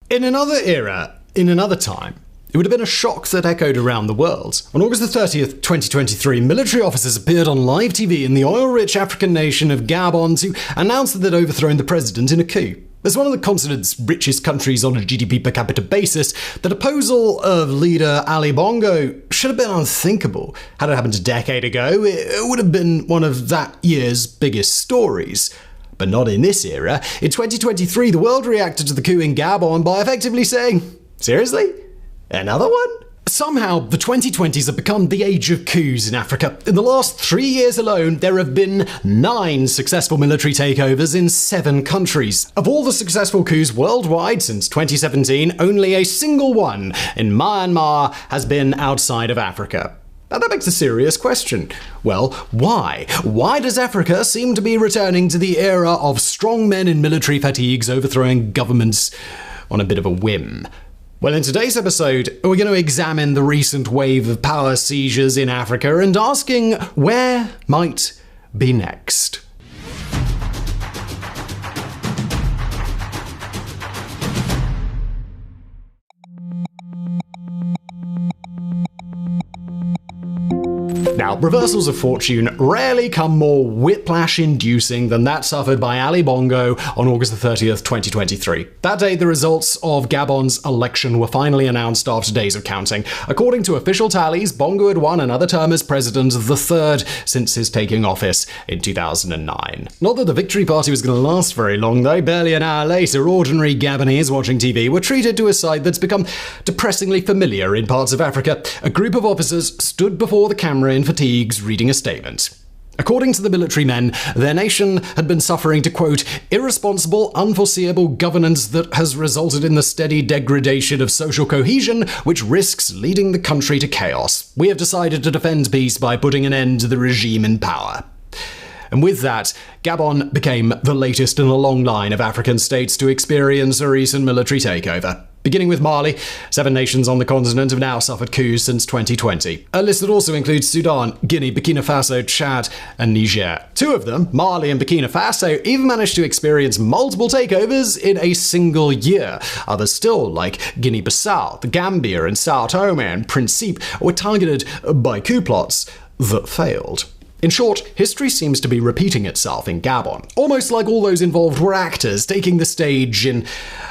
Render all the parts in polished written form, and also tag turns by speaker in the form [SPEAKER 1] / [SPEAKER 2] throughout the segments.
[SPEAKER 1] In another era, in another time, it would have been a shock that echoed around the world. On August the 30th, 2023, military officers appeared on live TV in the oil-rich African nation of Gabon to announce that they'd overthrown the president in a coup. As one of the continent's richest countries on a GDP per capita basis, the deposal of leader Ali Bongo should have been unthinkable. Had it happened a decade ago, it would have been one of that year's biggest stories. But not in this era. In 2023, the world reacted to the coup in Gabon by effectively saying, seriously? Another one? Somehow, the 2020s have become the age of coups in Africa. In the last 3 years alone, there have been 9 successful military takeovers in 7 countries. Of all the successful coups worldwide since 2017, only a single one in Myanmar has been outside of Africa. Now that begs a serious question. Well, why? Why does Africa seem to be returning to the era of strong men in military fatigues overthrowing governments on a bit of a whim? Well, in today's episode, we're going to examine the recent wave of power seizures in Africa and asking where might be next. Now, reversals of fortune rarely come more whiplash-inducing than that suffered by Ali Bongo on August 30th, 2023. That day, the results of Gabon's election were finally announced after days of counting. According to official tallies, Bongo had won another term as president, the third since his taking office in 2009. Not that the victory party was going to last very long, though. Barely an hour later, ordinary Gabonese watching TV were treated to a sight that's become depressingly familiar in parts of Africa. A group of officers stood before the camera in fatigues reading a statement. According to the military men, their nation had been suffering to, quote, irresponsible, unforeseeable governance that has resulted in the steady degradation of social cohesion, which risks leading the country to chaos. We have decided to defend peace by putting an end to the regime in power. And with that, Gabon became the latest in a long line of African states to experience a recent military takeover. Beginning with Mali, 7 nations on the continent have now suffered coups since 2020. A list that also includes Sudan, Guinea, Burkina Faso, Chad, and Niger. 2 of them, Mali and Burkina Faso, even managed to experience multiple takeovers in a single year. Others still, like Guinea-Bissau, the Gambia, and Sao Tome and Principe, were targeted by coup plots that failed. In short, history seems to be repeating itself in Gabon, almost like all those involved were actors taking the stage in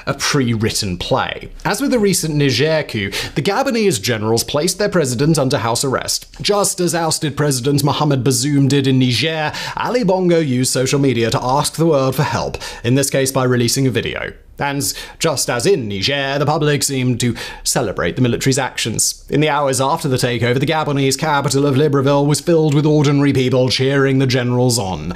[SPEAKER 1] a pre-written play. As with the recent Niger coup, the Gabonese generals placed their president under house arrest. Just as ousted President Mohamed Bazoum did in Niger, Ali Bongo used social media to ask the world for help, in this case by releasing a video. And just as in Niger, the public seemed to celebrate the military's actions. In the hours after the takeover, the Gabonese capital of Libreville was filled with ordinary people cheering the generals on.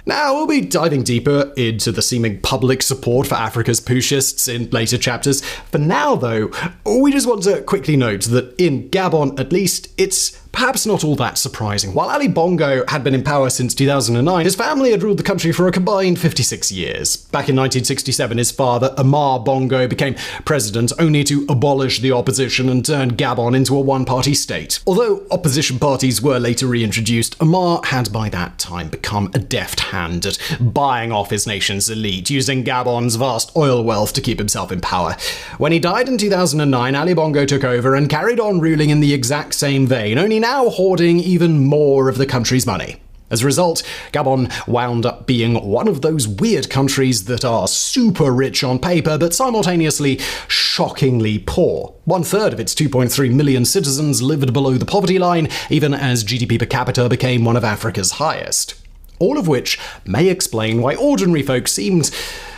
[SPEAKER 1] Now, we'll be diving deeper into the seeming public support for Africa's pushists in later chapters. For now, though, we just want to quickly note that in Gabon, at least, it's perhaps not all that surprising. While Ali Bongo had been in power since 2009, his family had ruled the country for a combined 56 years. Back in 1967, his father, Amar Bongo, became president only to abolish the opposition and turn Gabon into a one-party state. Although opposition parties were later reintroduced, Amar had by that time become a deft hand at buying off his nation's elite, using Gabon's vast oil wealth to keep himself in power. When he died in 2009, Ali Bongo took over and carried on ruling in the exact same vein, only now hoarding even more of the country's money. As a result, Gabon wound up being one of those weird countries that are super rich on paper, but simultaneously shockingly poor. 1/3 of its 2.3 million citizens lived below the poverty line, even as GDP per capita became one of Africa's highest. All of which may explain why ordinary folk seemed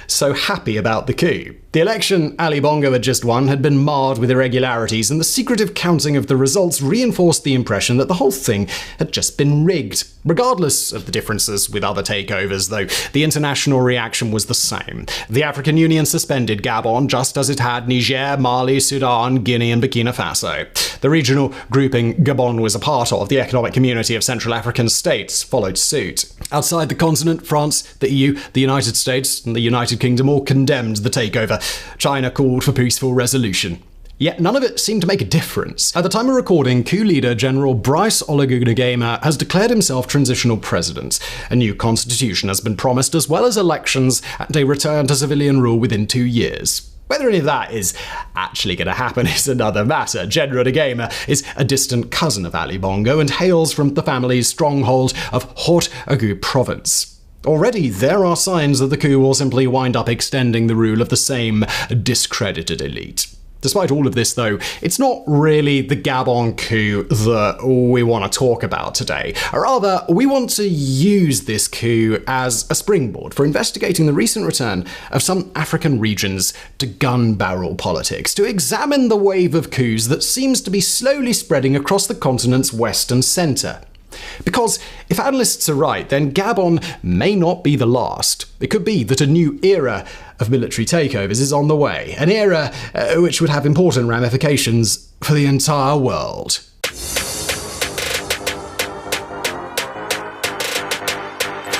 [SPEAKER 1] so happy about the coup. The election Ali Bongo had just won had been marred with irregularities, and the secretive counting of the results reinforced the impression that the whole thing had just been rigged. Regardless of the differences with other takeovers, though, the international reaction was the same. The African Union suspended Gabon just as it had Niger, Mali, Sudan, Guinea, and Burkina Faso. The regional grouping Gabon was a part of, the Economic Community of Central African States, followed suit. Outside the continent, France, the EU, the United States, and the United Kingdom all condemned the takeover. China called for peaceful resolution. Yet none of it seemed to make a difference. At the time of recording, coup leader General Brice Oligui Nguema has declared himself transitional president. A new constitution has been promised, as well as elections and a return to civilian rule within 2 years. Whether any of that is actually going to happen is another matter. General Agema is a distant cousin of Ali Bongo and hails from the family's stronghold of Haut-Ogooué province. Already, there are signs that the coup will simply wind up extending the rule of the same discredited elite. Despite all of this, though, it's not really the Gabon coup that we want to talk about today. Rather, we want to use this coup as a springboard for investigating the recent return of some African regions to gun barrel politics, to examine the wave of coups that seems to be slowly spreading across the continent's western centre. Because if analysts are right, then Gabon may not be the last. It could be that a new era of military takeovers is on the way, an era which would have important ramifications for the entire world.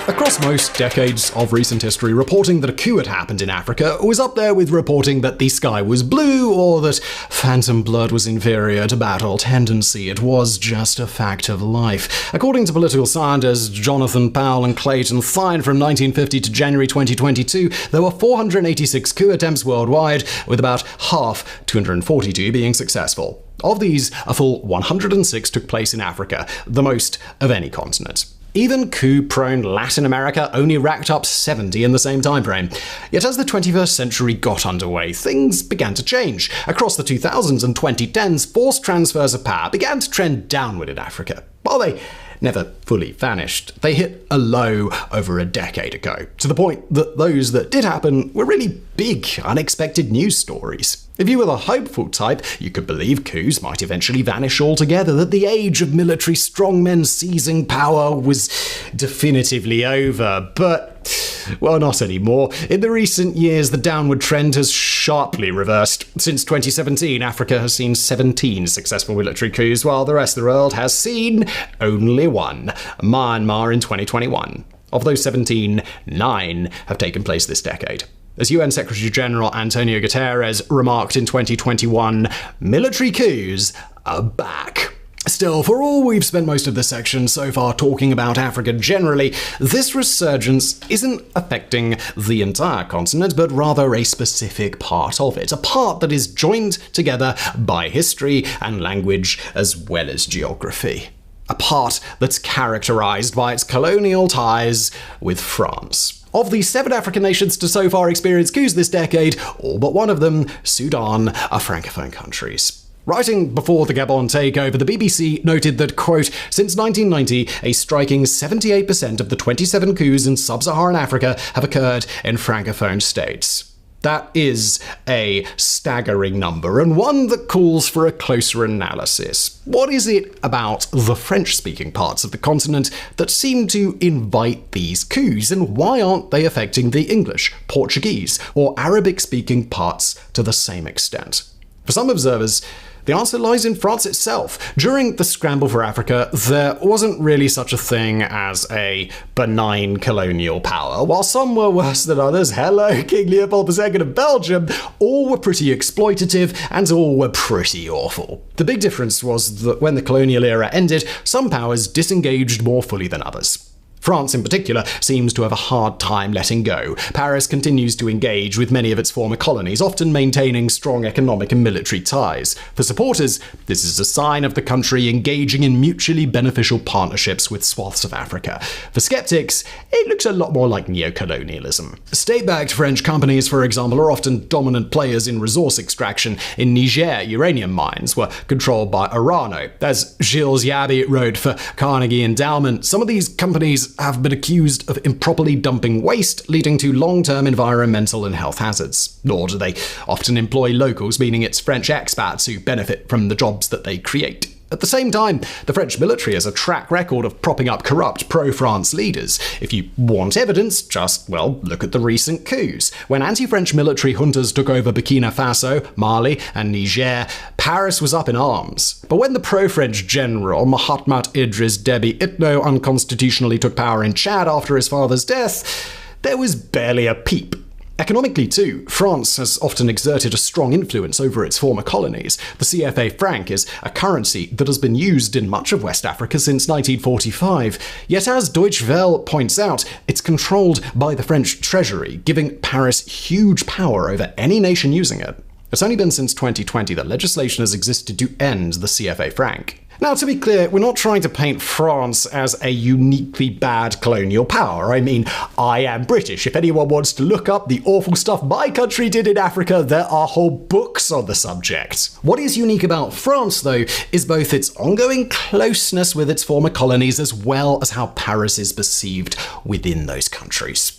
[SPEAKER 1] Across most decades of recent history, reporting that a coup had happened in Africa was up there with reporting that the sky was blue or that phantom blood was inferior to battle tendency. It was just a fact of life. According to political scientists Jonathan Powell and Clayton Thine, from 1950 to January 2022, there were 486 coup attempts worldwide, with about half, 242, being successful. Of these, a full 106 took place in Africa, the most of any continent. Even coup-prone Latin America only racked up 70 in the same time frame. Yet as the 21st century got underway, things began to change. Across the 2000s and 2010s, forced transfers of power began to trend downward in Africa. While they never fully vanished, they hit a low over a decade ago, to the point that those that did happen were really big, unexpected news stories. If you were the hopeful type, you could believe coups might eventually vanish altogether, that the age of military strongmen seizing power was definitively over. But, well, not anymore. In the recent years, the downward trend has sharply reversed. Since 2017, Africa has seen 17 successful military coups, while the rest of the world has seen only one, Myanmar in 2021. Of those 17, 9 have taken place this decade. As UN Secretary-General Antonio Guterres remarked in 2021, military coups are back. Still, for all we've spent most of this section so far talking about Africa generally, this resurgence isn't affecting the entire continent, but rather a specific part of it, a part that is joined together by history and language as well as geography. A part that's characterized by its colonial ties with France. Of the 7 African nations to so far experience coups this decade, all but one of them, Sudan, are francophone countries. Writing before the Gabon takeover, the BBC noted that, quote, since 1990, a striking 78% of the 27 coups in sub-Saharan Africa have occurred in francophone states. That is a staggering number, and one that calls for a closer analysis. What is it about the French-speaking parts of the continent that seem to invite these coups, and why aren't they affecting the English, Portuguese, or Arabic-speaking parts to the same extent? For some observers, the answer lies in France itself. During the scramble for Africa, there wasn't really such a thing as a benign colonial power. While some were worse than others, hello, King Leopold II of Belgium, all were pretty exploitative and all were pretty awful. The big difference was that when the colonial era ended, some powers disengaged more fully than others. France, in particular, seems to have a hard time letting go. Paris continues to engage with many of its former colonies, often maintaining strong economic and military ties. For supporters, this is a sign of the country engaging in mutually beneficial partnerships with swaths of Africa. For skeptics, it looks a lot more like neocolonialism. State-backed French companies, for example, are often dominant players in resource extraction. In Niger, uranium mines were controlled by Orano. As Gilles Yaby wrote for Carnegie Endowment, some of these companies have been accused of improperly dumping waste, leading to long-term environmental and health hazards. Nor do they often employ locals, meaning it's French expats who benefit from the jobs that they create. At the same time, the French military has a track record of propping up corrupt pro-France leaders. If you want evidence, just, well, look at the recent coups. When anti-French military juntas took over Burkina Faso, Mali, and Niger, Paris was up in arms. But when the pro-French general Mahatmat Idriss Déby Itno unconstitutionally took power in Chad after his father's death, there was barely a peep. Economically too, France has often exerted a strong influence over its former colonies. The CFA franc is a currency that has been used in much of West Africa since 1945. Yet as Deutsche Welle points out, it's controlled by the French treasury, giving Paris huge power over any nation using it. It's only been since 2020 that legislation has existed to end the CFA franc. Now, to be clear, we're not trying to paint France as a uniquely bad colonial power. I mean, I am British. If anyone wants to look up the awful stuff my country did in Africa, there are whole books on the subject. What is unique about France, though, is both its ongoing closeness with its former colonies as well as how Paris is perceived within those countries.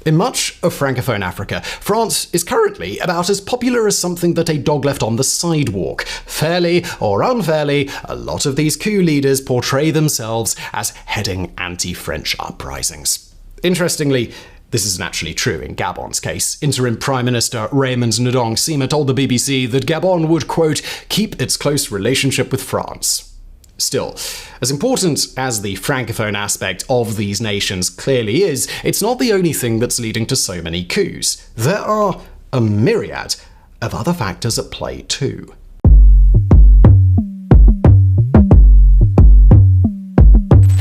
[SPEAKER 1] In much of Francophone Africa, France is currently about as popular as something that a dog left on the sidewalk. Fairly or unfairly, a lot of these coup leaders portray themselves as heading anti-French uprisings. Interestingly, this isn't actually true in Gabon's case. Interim Prime Minister Raymond Ndong Sima told the BBC that Gabon would, quote, keep its close relationship with France. Still, as important as the Francophone aspect of these nations clearly is, it's not the only thing that's leading to so many coups. There are a myriad of other factors at play too.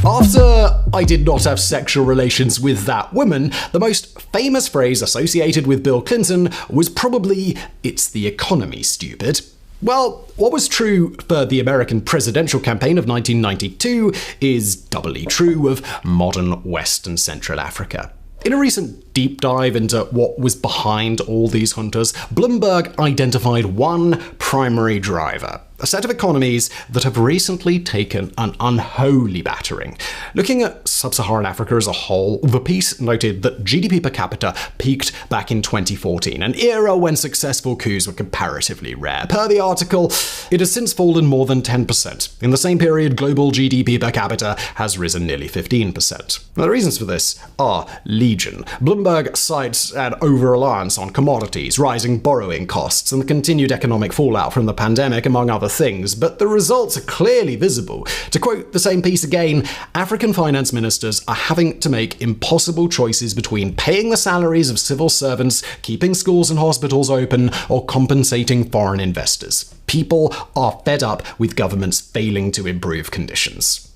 [SPEAKER 1] After I did not have sexual relations with that woman, the most famous phrase associated with Bill Clinton was probably, "It's the economy, stupid." Well, what was true for the American presidential campaign of 1992 is doubly true of modern West and Central Africa. In a recent deep dive into what was behind all these juntas, Bloomberg identified one primary driver: a set of economies that have recently taken an unholy battering. Looking at sub-Saharan Africa as a whole, the piece noted that GDP per capita peaked back in 2014, an era when successful coups were comparatively rare. Per the article, it has since fallen more than 10%. In the same period, global GDP per capita has risen nearly 15%. Now, the reasons for this are legion. Bloomberg cites an over-reliance on commodities, rising borrowing costs, and the continued economic fallout from the pandemic, among other things, but the results are clearly visible. To quote the same piece again, African finance ministers are having to make impossible choices between paying the salaries of civil servants, keeping schools and hospitals open, or compensating foreign investors. People are fed up with governments failing to improve conditions.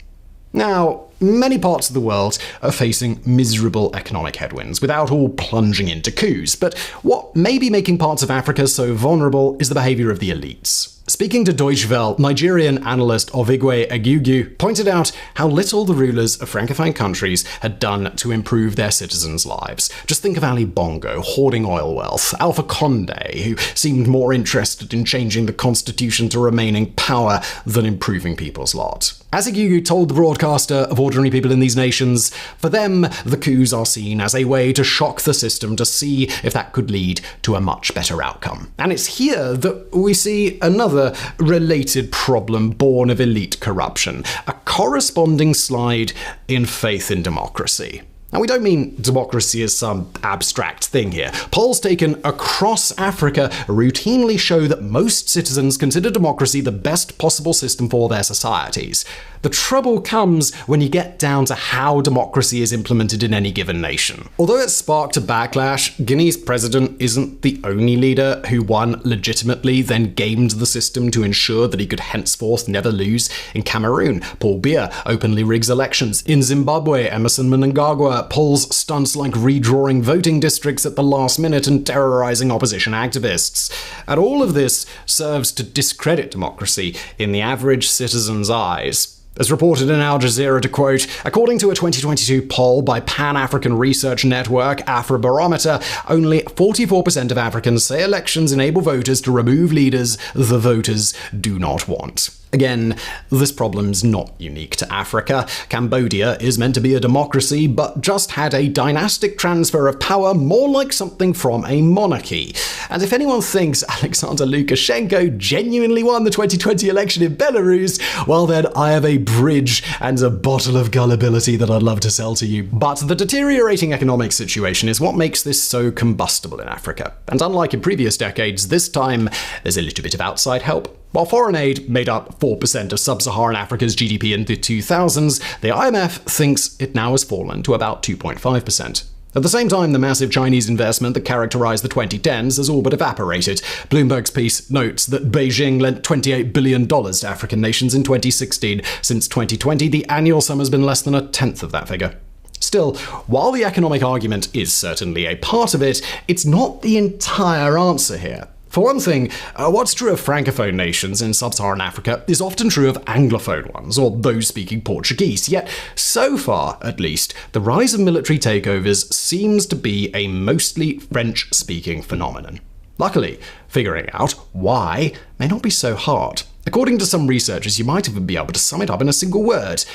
[SPEAKER 1] Now, many parts of the world are facing miserable economic headwinds without all plunging into coups, but what may be making parts of Africa so vulnerable is the behavior of the elites. Speaking to Deutsche Welle, Nigerian analyst Ovigwe Egugu pointed out how little the rulers of Francophone countries had done to improve their citizens' lives. Just think of Ali Bongo hoarding oil wealth, Alpha Condé, who seemed more interested in changing the constitution to remain in power than improving people's lot. As Egugu told the broadcaster of ordinary people in these nations, for them, the coups are seen as a way to shock the system to see if that could lead to a much better outcome. And it's here that we see another related problem born of elite corruption, a corresponding slide in faith in democracy. Now, we don't mean democracy as some abstract thing here. Polls taken across Africa routinely show that most citizens consider democracy the best possible system for their societies. The trouble comes when you get down to how democracy is implemented in any given nation. Although it sparked a backlash, Guinea's president isn't the only leader who won legitimately, then gamed the system to ensure that he could henceforth never lose. In Cameroon, Paul Biya openly rigs elections. In Zimbabwe, Emerson Mnangagwa pulls stunts like redrawing voting districts at the last minute and terrorizing opposition activists. And all of this serves to discredit democracy in the average citizen's eyes. As reported in Al Jazeera, to quote, according to a 2022 poll by Pan-African research network Afrobarometer, only 44% of Africans say elections enable voters to remove leaders the voters do not want. Again, this problem's not unique to Africa. Cambodia is meant to be a democracy, but just had a dynastic transfer of power more like something from a monarchy. And if anyone thinks Alexander Lukashenko genuinely won the 2020 election in Belarus, well then I have a bridge and a bottle of gullibility that I'd love to sell to you. But the deteriorating economic situation is what makes this so combustible in Africa. And unlike in previous decades, this time there's a little bit of outside help. While foreign aid made up 4% of sub-Saharan Africa's GDP in the 2000s, the IMF thinks it now has fallen to about 2.5%. At the same time, the massive Chinese investment that characterized the 2010s has all but evaporated. Bloomberg's piece notes that Beijing lent $28 billion to African nations in 2016. Since 2020, the annual sum has been less than a tenth of that figure. Still, while the economic argument is certainly a part of it, it's not the entire answer here. For one thing, what's true of Francophone nations in sub-Saharan Africa is often true of Anglophone ones, or those speaking Portuguese. Yet, so far at least, the rise of military takeovers seems to be a mostly French-speaking phenomenon. Luckily, figuring out why may not be so hard. According to some researchers, you might even be able to sum it up in a single word: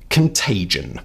[SPEAKER 1] contagion.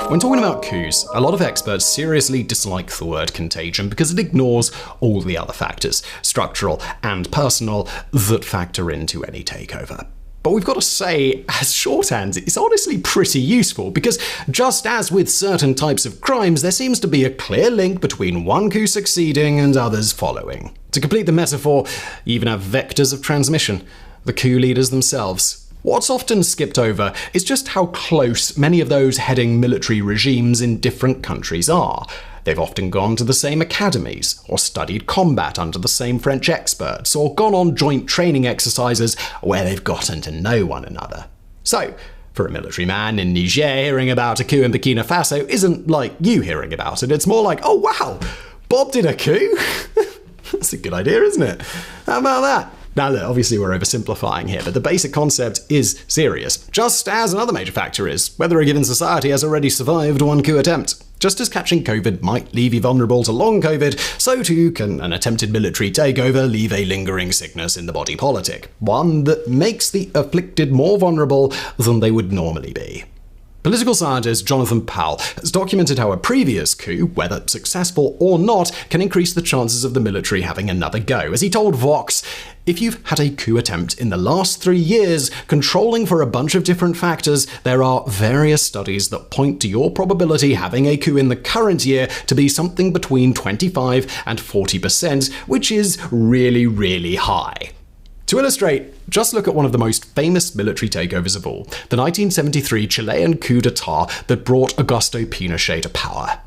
[SPEAKER 1] When talking about coups, a lot of experts seriously dislike the word contagion because it ignores all the other factors, structural and personal, that factor into any takeover. But we've got to say, as shorthand, it's honestly pretty useful because just as with certain types of crimes, there seems to be a clear link between one coup succeeding and others following. To complete the metaphor, you even have vectors of transmission, the coup leaders themselves. What's often skipped over is just how close many of those heading military regimes in different countries are. They've often gone to the same academies, or studied combat under the same French experts, or gone on joint training exercises where they've gotten to know one another. So, for a military man in Niger, hearing about a coup in Burkina Faso isn't like you hearing about it. It's more like, oh wow, Bob did a coup? That's a good idea, isn't it? How about that? Now look, obviously we're oversimplifying here, but the basic concept is serious, just as another major factor is whether a given society has already survived one coup attempt. Just as catching COVID might leave you vulnerable to long COVID, so too can an attempted military takeover leave a lingering sickness in the body politic, one that makes the afflicted more vulnerable than they would normally be. Political scientist Jonathan Powell has documented how a previous coup, whether successful or not, can increase the chances of the military having another go. As he told Vox, if you've had a coup attempt in the last 3 years, controlling for a bunch of different factors, there are various studies that point to your probability having a coup in the current year to be something between 25 and 40%, which is really, really high. To illustrate, just look at one of the most famous military takeovers of all, the 1973 Chilean coup d'etat that brought Augusto Pinochet to power.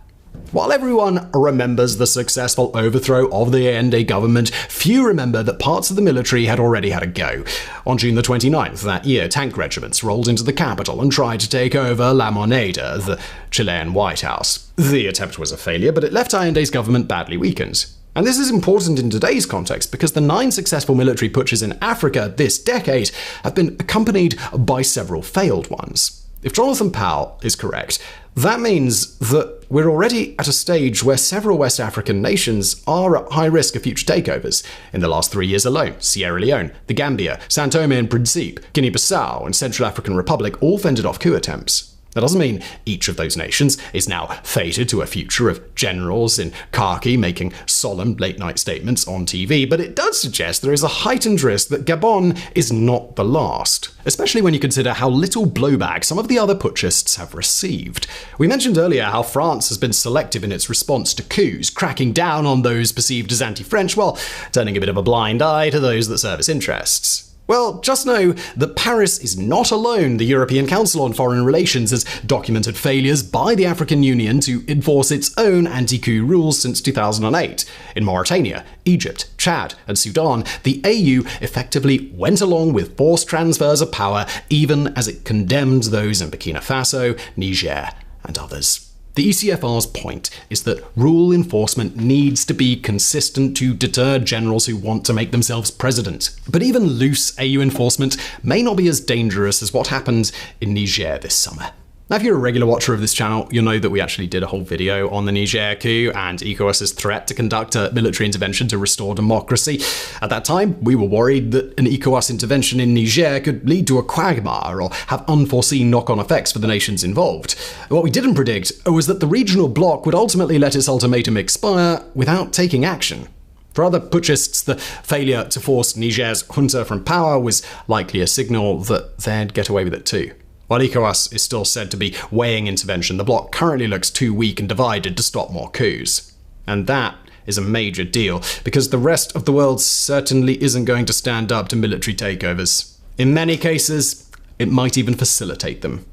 [SPEAKER 1] While everyone remembers the successful overthrow of the Allende government, few remember that parts of the military had already had a go. On June the 29th that year, tank regiments rolled into the capital and tried to take over La Moneda, the Chilean White House. The attempt was a failure, but it left Allende's government badly weakened. And this is important in today's context because the 9 successful military putsches in Africa this decade have been accompanied by several failed ones. If Jonathan Powell is correct, that means that we're already at a stage where several West African nations are at high risk of future takeovers. In the last 3 years alone, Sierra Leone, the Gambia, São Tomé and Príncipe, Guinea-Bissau and Central African Republic all fended off coup attempts. That doesn't mean each of those nations is now fated to a future of generals in khaki making solemn late-night statements on TV, but it does suggest there is a heightened risk that Gabon is not the last, especially when you consider how little blowback some of the other putschists have received. We mentioned earlier how France has been selective in its response to coups, cracking down on those perceived as anti-French, while turning a bit of a blind eye to those that serve its interests. Well, just know that Paris is not alone. The European Council on Foreign Relations has documented failures by the African Union to enforce its own anti-coup rules since 2008. In Mauritania, Egypt, Chad, and Sudan, the AU effectively went along with forced transfers of power, even as it condemned those in Burkina Faso, Niger, and others. The ECFR's point is that rule enforcement needs to be consistent to deter generals who want to make themselves president. But even loose AU enforcement may not be as dangerous as what happened in Niger this summer. Now, if you're a regular watcher of this channel, you'll know that we actually did a whole video on the Niger coup and ECOWAS's threat to conduct a military intervention to restore democracy. At that time, we were worried that an ECOWAS intervention in Niger could lead to a quagmire or have unforeseen knock-on effects for the nations involved. What we didn't predict was that the regional bloc would ultimately let its ultimatum expire without taking action. For other putschists, the failure to force Niger's junta from power was likely a signal that they'd get away with it too. While ECOWAS is still said to be weighing intervention, the bloc currently looks too weak and divided to stop more coups. And that is a major deal, because the rest of the world certainly isn't going to stand up to military takeovers. In many cases, it might even facilitate them.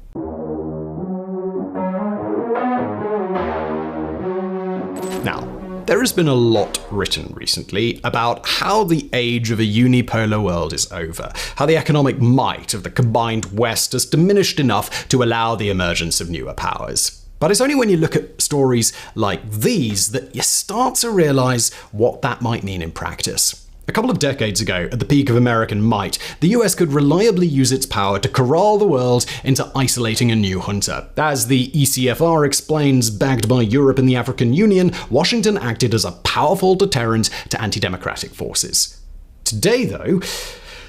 [SPEAKER 1] Now, there has been a lot written recently about how the age of a unipolar world is over, how the economic might of the combined West has diminished enough to allow the emergence of newer powers. But it's only when you look at stories like these that you start to realize what that might mean in practice. A couple of decades ago, at the peak of American might, the US could reliably use its power to corral the world into isolating a new junta. As the ECFR explains, backed by Europe and the African Union, Washington acted as a powerful deterrent to anti-democratic forces. Today, though,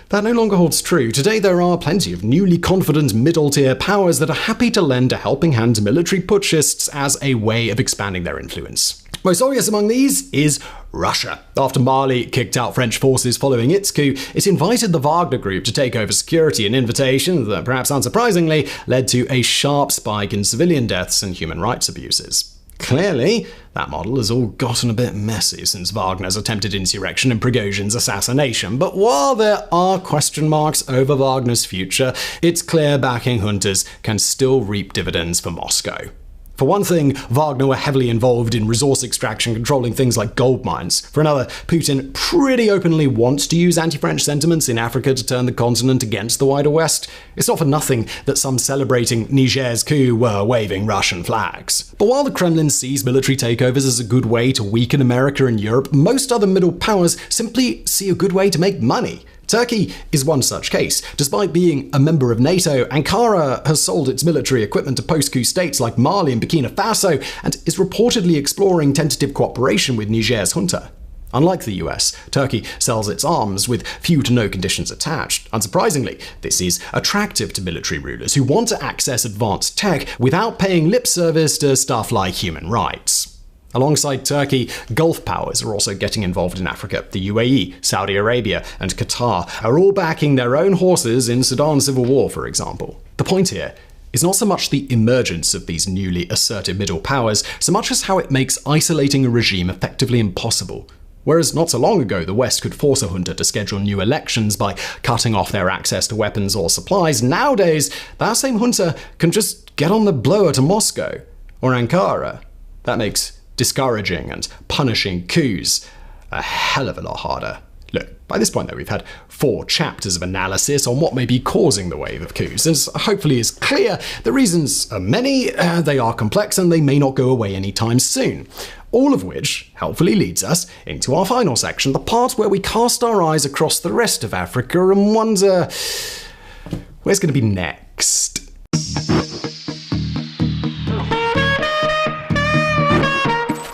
[SPEAKER 1] that no longer holds true. Today there are plenty of newly confident middle-tier powers that are happy to lend a helping hand to military putschists as a way of expanding their influence. Most obvious among these is Russia. After Mali kicked out French forces following its coup, it invited the Wagner Group to take over security, an invitation that, perhaps unsurprisingly, led to a sharp spike in civilian deaths and human rights abuses. Clearly, that model has all gotten a bit messy since Wagner's attempted insurrection and Prigozhin's assassination. But while there are question marks over Wagner's future, it's clear backing juntas can still reap dividends for Moscow. For one thing, Wagner were heavily involved in resource extraction, controlling things like gold mines. For another, Putin pretty openly wants to use anti-French sentiments in Africa to turn the continent against the wider West. It's not for nothing that some celebrating Niger's coup were waving Russian flags. But while the Kremlin sees military takeovers as a good way to weaken America and Europe, most other middle powers simply see a good way to make money. Turkey is one such case. Despite being a member of NATO, Ankara has sold its military equipment to post-coup states like Mali and Burkina Faso and is reportedly exploring tentative cooperation with Niger's junta. Unlike the US, Turkey sells its arms with few to no conditions attached. Unsurprisingly, this is attractive to military rulers who want to access advanced tech without paying lip service to stuff like human rights. Alongside Turkey, Gulf powers are also getting involved in Africa. The UAE, Saudi Arabia, and Qatar are all backing their own horses in Sudan's civil war, for example. The point here is not so much the emergence of these newly assertive middle powers, so much as how it makes isolating a regime effectively impossible. Whereas not so long ago, the West could force a junta to schedule new elections by cutting off their access to weapons or supplies, nowadays, that same junta can just get on the blower to Moscow or Ankara. That makes discouraging and punishing coups a hell of a lot harder. Look, by this point though, we've had 4 chapters of analysis on what may be causing the wave of coups. As hopefully is clear, the reasons are many, they are complex, and they may not go away anytime soon. All of which helpfully leads us into our final section, the part where we cast our eyes across the rest of Africa and wonder, where's going to be next?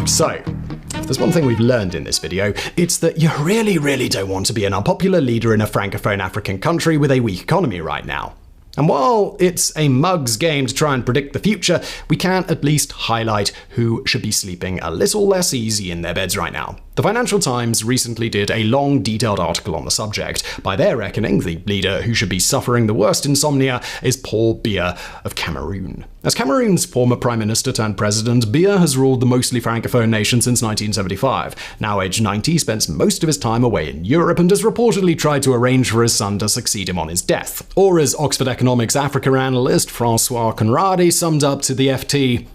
[SPEAKER 1] So, if there's one thing we've learned in this video, it's that you really don't want to be an unpopular leader in a francophone African country with a weak economy right now. And while it's a mug's game to try and predict the future, we can at least highlight who should be sleeping a little less easy in their beds right now. The Financial Times recently did a long, detailed article on the subject. By their reckoning, the leader who should be suffering the worst insomnia is Paul Biya of Cameroon. As Cameroon's former prime minister turned president, Biya has ruled the mostly francophone nation since 1975. Now aged 90, he spends most of his time away in Europe and has reportedly tried to arrange for his son to succeed him on his death. Or as Oxford Economics Africa analyst Francois Conradi summed up to the FT,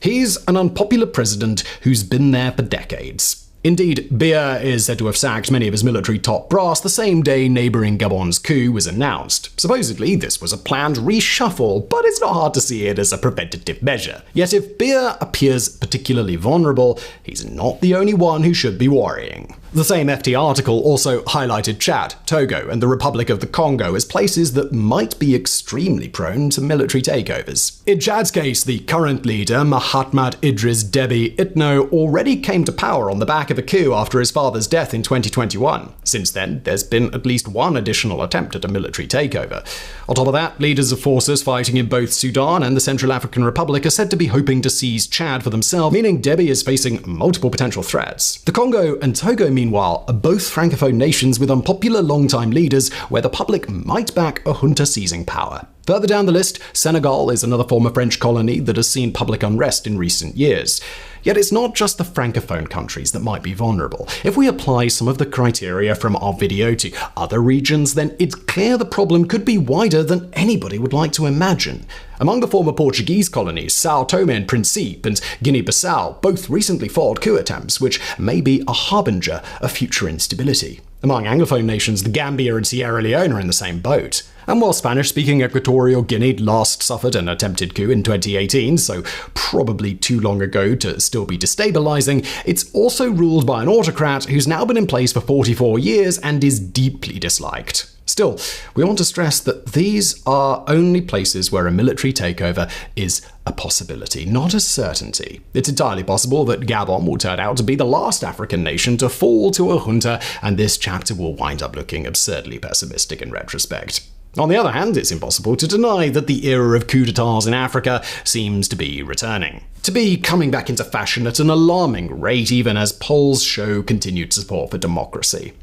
[SPEAKER 1] he's an unpopular president who's been there for decades. Indeed, Biya is said to have sacked many of his military top brass the same day neighbouring Gabon's coup was announced. Supposedly, this was a planned reshuffle, but it's not hard to see it as a preventative measure. Yet if Biya appears particularly vulnerable, he's not the only one who should be worrying. The same FT article also highlighted Chad, Togo, and the Republic of the Congo as places that might be extremely prone to military takeovers. In Chad's case, the current leader, Mahamat Idris Deby Itno, already came to power on the back of a coup after his father's death in 2021. Since then, there's been at least one additional attempt at a military takeover. On top of that, leaders of forces fighting in both Sudan and the Central African Republic are said to be hoping to seize Chad for themselves, meaning Deby is facing multiple potential threats. The Congo and Togo, meanwhile, are both francophone nations with unpopular long-time leaders where the public might back a junta seizing power. Further down the list, Senegal is another former French colony that has seen public unrest in recent years. Yet it's not just the Francophone countries that might be vulnerable. If we apply some of the criteria from our video to other regions, then it's clear the problem could be wider than anybody would like to imagine. Among the former Portuguese colonies, Sao Tome and Principe and Guinea-Bissau both recently filed coup attempts, which may be a harbinger of future instability. Among Anglophone nations, the Gambia and Sierra Leone are in the same boat. And while Spanish-speaking Equatorial Guinea last suffered an attempted coup in 2018, so probably too long ago to still be destabilizing, it's also ruled by an autocrat who's now been in place for 44 years and is deeply disliked. Still, we want to stress that these are only places where a military takeover is a possibility, not a certainty. It's entirely possible that Gabon will turn out to be the last African nation to fall to a junta, and this chapter will wind up looking absurdly pessimistic in retrospect. On the other hand, it's impossible to deny that the era of coups d'etats in Africa seems to be returning. To be coming back into fashion at an alarming rate, even as polls show continued support for democracy.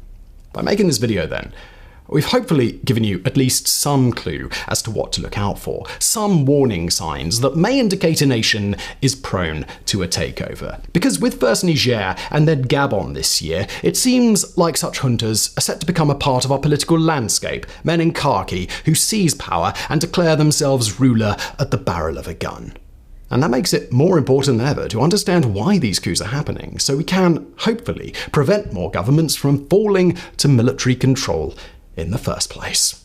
[SPEAKER 1] By making this video then, we've hopefully given you at least some clue as to what to look out for, some warning signs that may indicate a nation is prone to a takeover. Because with first Niger and then Gabon this year, it seems like such juntas are set to become a part of our political landscape, men in khaki who seize power and declare themselves ruler at the barrel of a gun. And that makes it more important than ever to understand why these coups are happening, so we can, hopefully, prevent more governments from falling to military control in the first place.